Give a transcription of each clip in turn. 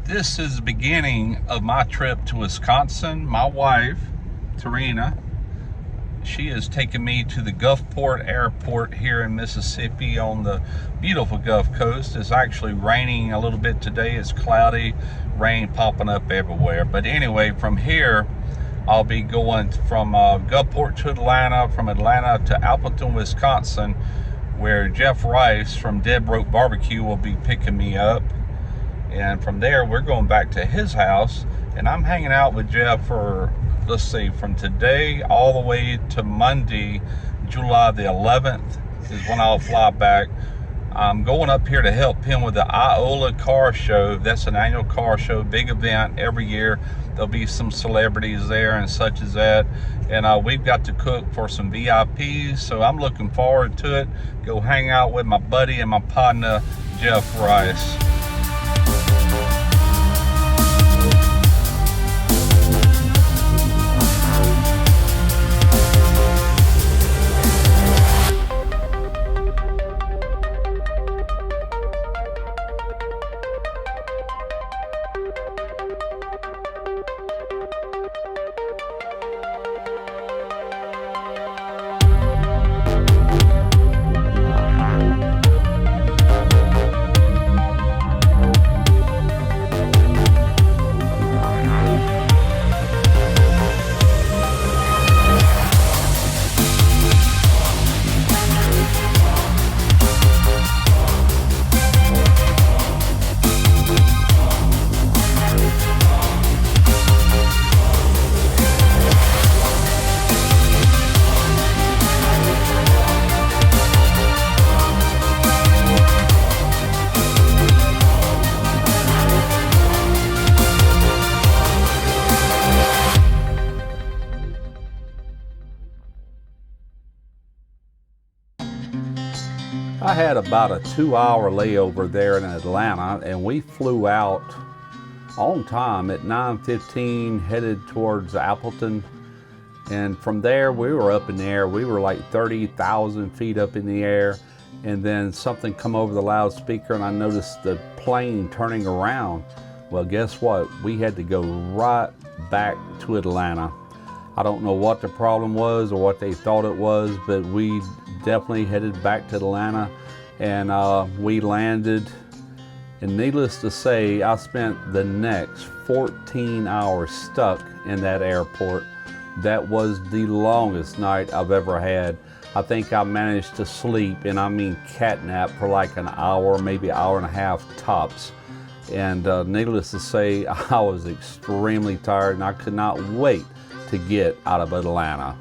This is the beginning of my trip to Wisconsin. My wife, Tarina, she is taking me to the Gulfport Airport here in Mississippi on the beautiful Gulf Coast. It's actually raining a little bit today. It's cloudy, rain popping up everywhere. But anyway, from here, I'll be going from Gulfport to Atlanta, from Atlanta to Appleton, Wisconsin, where Jeff Rice from Dead Broke Barbecue will be picking me up. And from there, we're going back to his house. And I'm hanging out with Jeff for, let's see, from today all the way to Monday, July the 11th is when I'll fly back. I'm going up here to help him with the Iola car show. That's an annual car show, big event every year. There'll be some celebrities there and such as that. And we've got to cook for some VIPs, so I'm looking forward to it. Go hang out with my buddy and my partner, Jeff Rice. I had about a 2-hour layover there in Atlanta, and we flew out on time at 9:15, headed towards Appleton. And from there, we were up in the air. We were like 30,000 feet up in the air. And then something come over the loudspeaker, and I noticed the plane turning around. Well, guess what? We had to go right back to Atlanta. I don't know what the problem was or what they thought it was, but we definitely headed back to Atlanta, and we landed. And needless to say, I spent the next 14 hours stuck in that airport. That was the longest night I've ever had. I think I managed to sleep, and I mean catnap, for like an hour, maybe an hour and a half tops. And needless to say, I was extremely tired, and I could not wait to get out of Atlanta.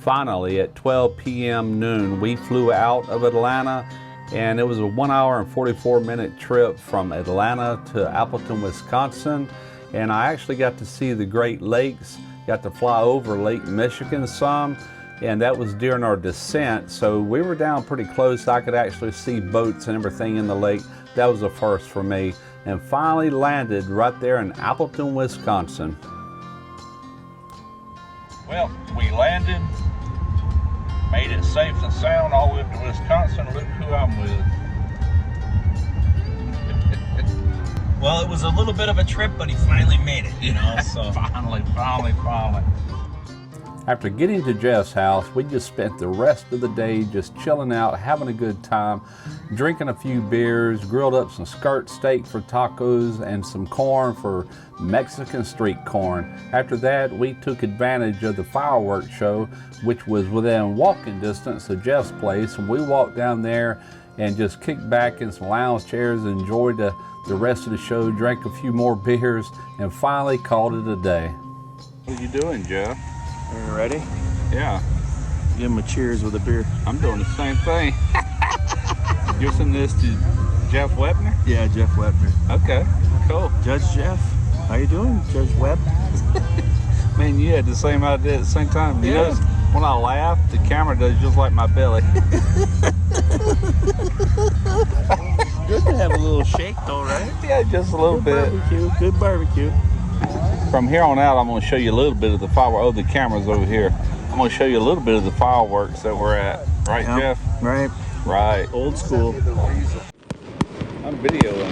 Finally, at 12 p.m. noon, we flew out of Atlanta, and it was a 1 hour and 44-minute trip from Atlanta to Appleton, Wisconsin. And I actually got to see the Great Lakes, got to fly over Lake Michigan some, and that was during our descent. So we were down pretty close. I could actually see boats and everything in the lake. That was a first for me. And finally landed right there in Appleton, Wisconsin. Well, we landed, made it safe and sound all the way up to Wisconsin. Look who I'm with. Well, it was a little bit of a trip, but he finally made it, you know, so. Finally. After getting to Jeff's house, we just spent the rest of the day just chilling out, having a good time, drinking a few beers, grilled up some skirt steak for tacos and some corn for Mexican street corn. After that, we took advantage of the fireworks show, which was within walking distance of Jeff's place, and we walked down there and just kicked back in some lounge chairs, enjoyed the rest of the show, drank a few more beers, and finally called it a day. What are you doing, Jeff? Are you ready? Yeah. Give him a cheers with a beer. I'm doing the same thing. You're sending this to Jeff Webner? Yeah, Jeff Webner. Okay, cool. Judge Jeff, how you doing, Judge Webb? Man, you had the same idea at the same time. You Yeah. notice when I laugh, the camera does just like my belly. Good to have a little shake though, right? Yeah, just a little bit. Good barbecue. From here on out, I'm going to show you a little bit of the fireworks. Oh, the camera's over here. I'm going to show you a little bit of the fireworks that we're at. Right, Yep. Jeff? Right. Right. Old school. I'm videoing.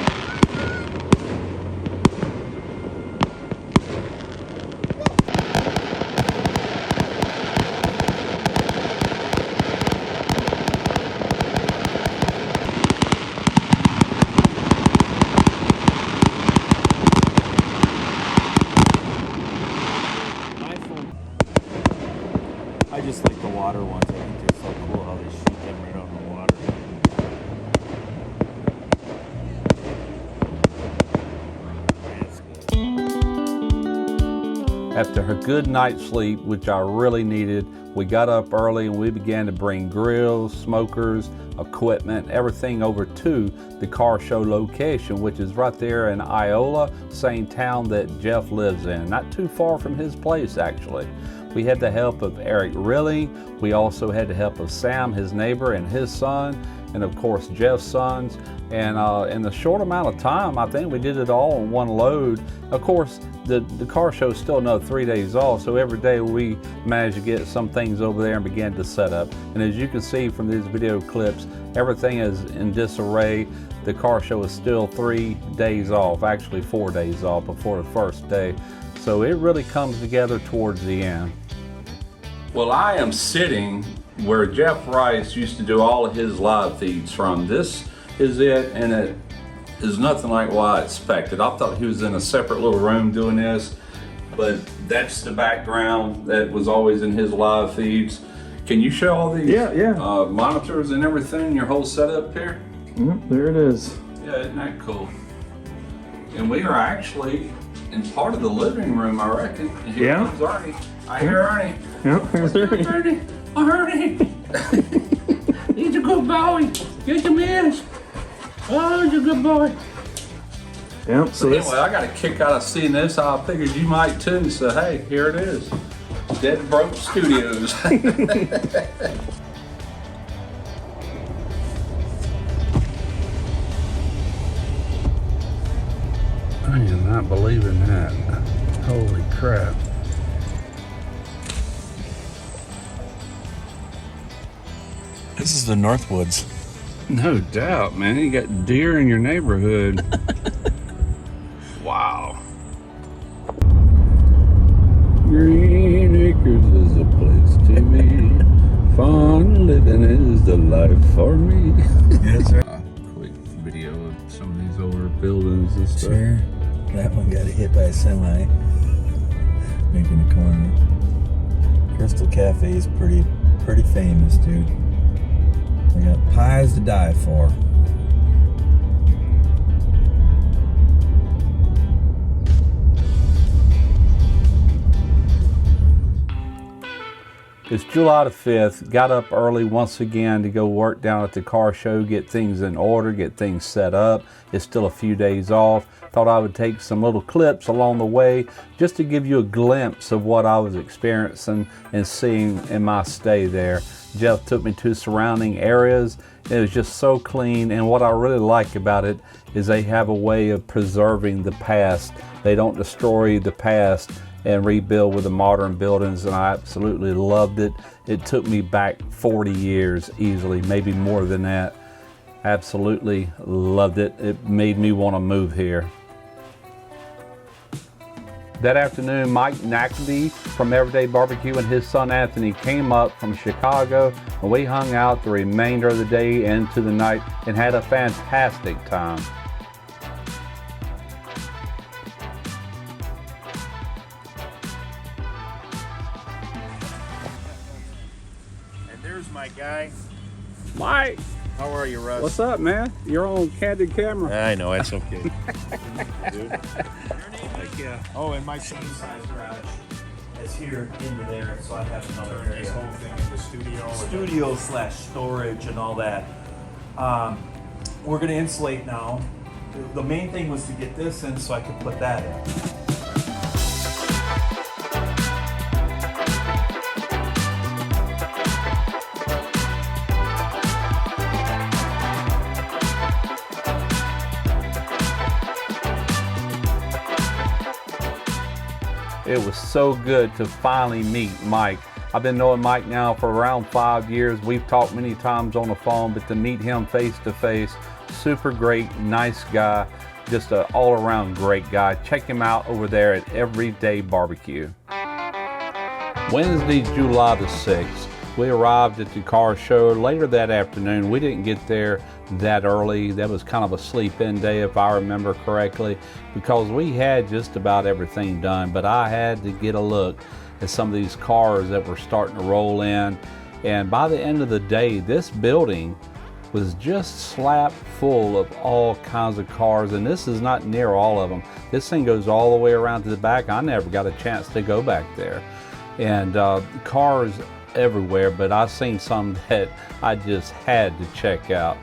After a good night's sleep, which I really needed, we got up early and we began to bring grills, smokers, equipment, everything over to the car show location, which is right there in Iola, same town that Jeff lives in, not too far from his place actually. We had the help of Eric Rilling. We also had the help of Sam, his neighbor, and his son, and of course Jeff's sons. And in a short amount of time, I think we did it all in one load. Of course, the car show is still another 3 days off, so every day we managed to get some things over there and began to set up. And as you can see from these video clips, everything is in disarray. The car show is still 3 days off, actually 4 days off before the first day. So it really comes together towards the end. Well, I am sitting where Jeff Rice used to do all of his live feeds from. This is it, and it is nothing like what I expected. I thought he was in a separate little room doing this, but that's the background that was always in his live feeds. Can you show all these monitors and everything, your whole setup here? Yep, there it is. Yeah, isn't that cool? And we are actually in part of the living room, I reckon. And here comes Ernie. I hear Ernie. Yep, there's Ernie. Ernie. Oh, Ernie. He's a good boy. Get your miss. Oh, he's a good boy. Yep, so anyway, I got a kick out of seeing this. I figured you might too. So hey, here it is. Dead Broke Studios. I am not believing that. Holy crap. This is the Northwoods. No doubt, man. You got deer in your neighborhood. Wow. Green Acres is a place to be. Fun living is the life for me. Yes, sir. Quick video of some of these older buildings and stuff. Sure. That one got hit by a semi. Making a corner. Crystal Cafe is pretty famous, dude. We got pies to die for. It's July the 5th, got up early once again to go work down at the car show, get things in order, get things set up. It's still a few days off. Thought I would take some little clips along the way just to give you a glimpse of what I was experiencing and seeing in my stay there. Jeff took me to surrounding areas. It was just so clean, and what I really like about it is they have a way of preserving the past. They don't destroy the past and rebuild with the modern buildings, and I absolutely loved it. It took me back 40 years easily, maybe more than that. Absolutely loved it. It made me want to move here. That afternoon, Mike Nackleby from Everyday Barbecue and his son Anthony came up from Chicago, and we hung out the remainder of the day into the night and had a fantastic time. And there's my guy. Mike! How are you, Russ? What's up, man? You're on candid camera. I know, it's okay. Dude. Yeah. Oh, and my son's Garage is here into there, so I have another this area. whole thing in the studio. Studio/storage and all that. We're gonna insulate now. The main thing was to get this in so I could put that in. It was so good to finally meet Mike. I've been knowing Mike now for around 5 years. We've talked many times on the phone, but to meet him face to face, super great, nice guy, just an all-around great guy. Check him out over there at Everyday Barbecue. Wednesday, July the 6th. We arrived at the car show later that afternoon. We didn't get there that early. That was kind of a sleep-in day, if I remember correctly, because we had just about everything done, but I had to get a look at some of these cars that were starting to roll in. And by the end of the day, this building was just slap full of all kinds of cars, and this is not near all of them. This thing goes all the way around to the back. I never got a chance to go back there. And cars everywhere, but I seen some that I just had to check out.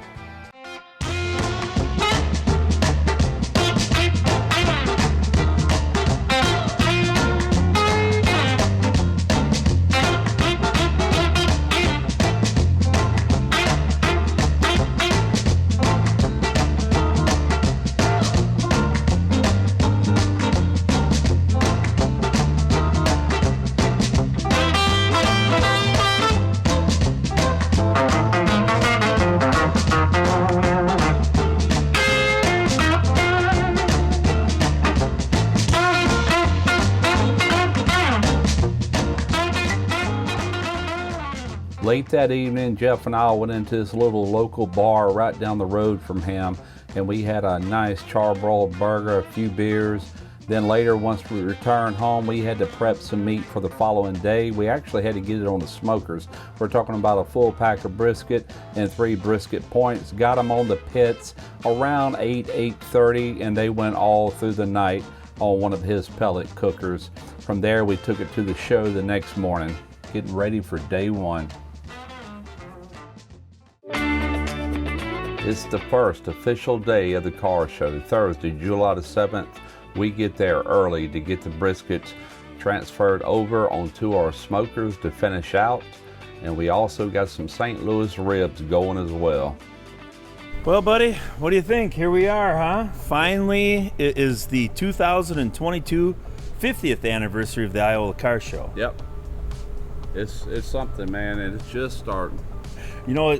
Late that evening, Jeff and I went into this little local bar right down the road from him, and we had a nice charbroiled burger, a few beers. Then later, once we returned home, we had to prep some meat for the following day. We actually had to get it on the smokers. We're talking about a full pack of brisket and 3 brisket points. Got them on the pits around 8:30, and they went all through the night on one of his pellet cookers. From there, we took it to the show the next morning, getting ready for day 1. It's the first official day of the car show, Thursday, July the 7th. We get there early to get the briskets transferred over onto our smokers to finish out. And we also got some St. Louis ribs going as well. Well, buddy, what do you think? Here we are, huh? Finally, it is the 2022 50th anniversary of the Iola Car Show. Yep. It's something, man, and it's just starting. You know,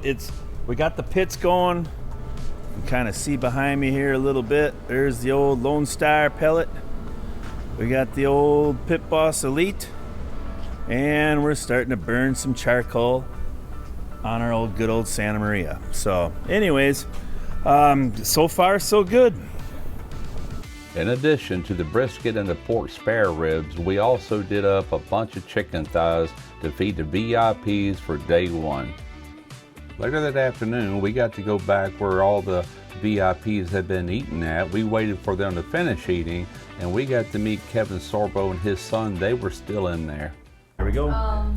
we got the pits going. You can kind of see behind me here a little bit. There's the old Lone Star pellet. We got the old Pit Boss Elite. And we're starting to burn some charcoal on our good old Santa Maria. So anyways, so far so good. In addition to the brisket and the pork spare ribs, we also did up a bunch of chicken thighs to feed the VIPs for day 1. Later that afternoon, we got to go back where all the VIPs had been eating at. We waited for them to finish eating, and we got to meet Kevin Sorbo and his son. They were still in there. Here we go.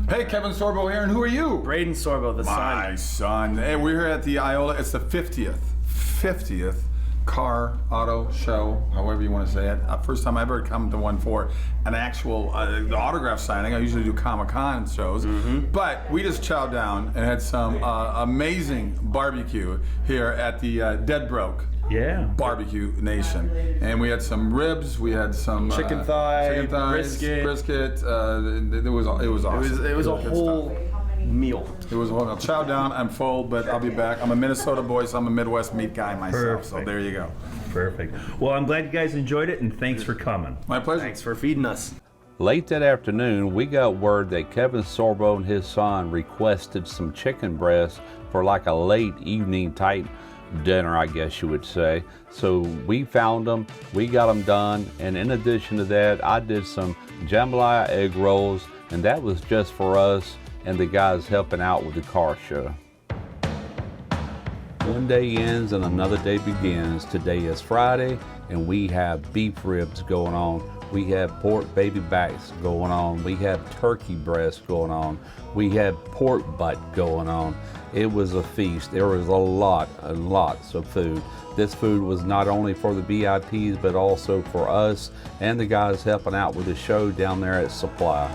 Hey, Kevin Sorbo here, and who are you? Braden Sorbo, the My son. Hey, we're here at the Iola. It's the 50th car auto show, however you want to say it. First time I ever come to one for an actual autograph signing. I usually do Comic-Con shows, but we just chowed down and had some amazing barbecue here at the Dead Broke Barbecue Nation. And we had some ribs, we had some chicken thighs, brisket. It was awesome. It was a whole meal. It was I'll chow down. I'm full, but I'll be back. I'm a Minnesota boy, so I'm a Midwest meat guy myself. So there you go. Perfect. Well, I'm glad you guys enjoyed it, and thanks for coming. My pleasure. Thanks for feeding us. Late that afternoon, we got word that Kevin Sorbo and his son requested some chicken breasts for like a late evening type dinner, I guess you would say. So we found them, we got them done, and in addition to that, I did some jambalaya egg rolls, and that was just for us and the guys helping out with the car show. One day ends and another day begins. Today is Friday, and we have beef ribs going on. We have pork baby backs going on. We have turkey breasts going on. We have pork butt going on. It was a feast. There was lots of food. This food was not only for the VIPs, but also for us and the guys helping out with the show down there at Supply.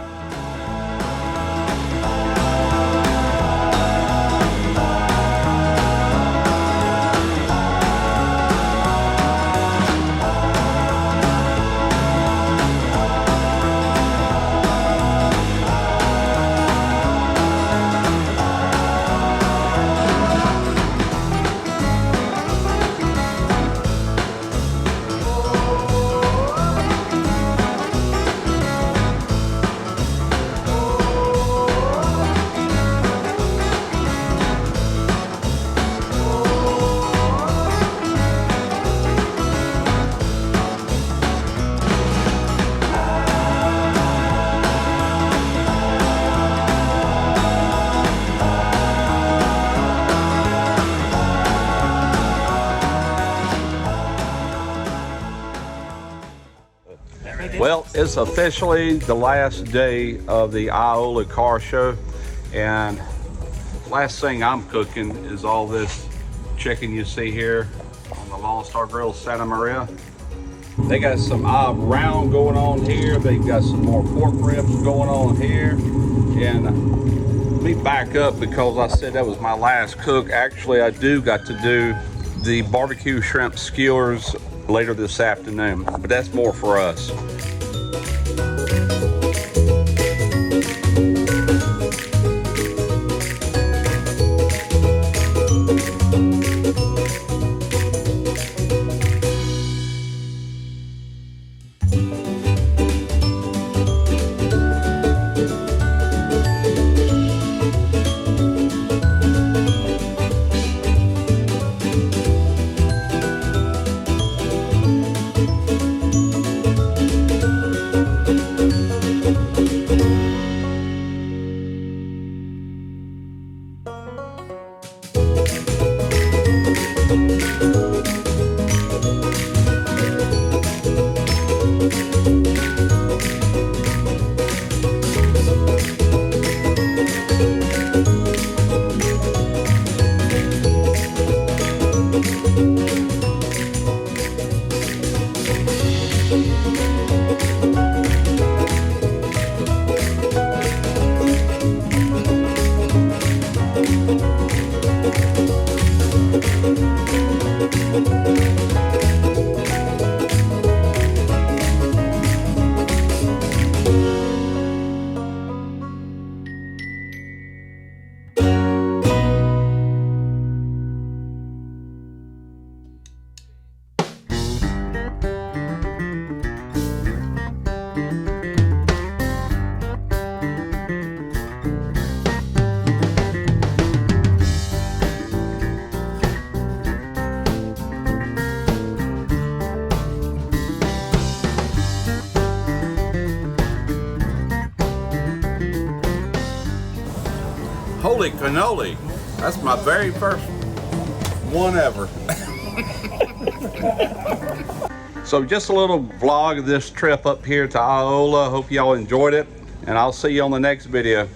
Well, it's officially the last day of the Iola car show, and last thing I'm cooking is all this chicken you see here on the Lone Star Grillz Santa Maria. They got some round going on here. They got some more pork ribs going on here. And let me back up because I said that was my last cook. Actually, I do got to do the barbecue shrimp skewers later this afternoon, but that's more for us. Holy cannoli, that's my very first one ever. So just a little vlog of this trip up here to Iola. Hope y'all enjoyed it, and I'll see you on the next video.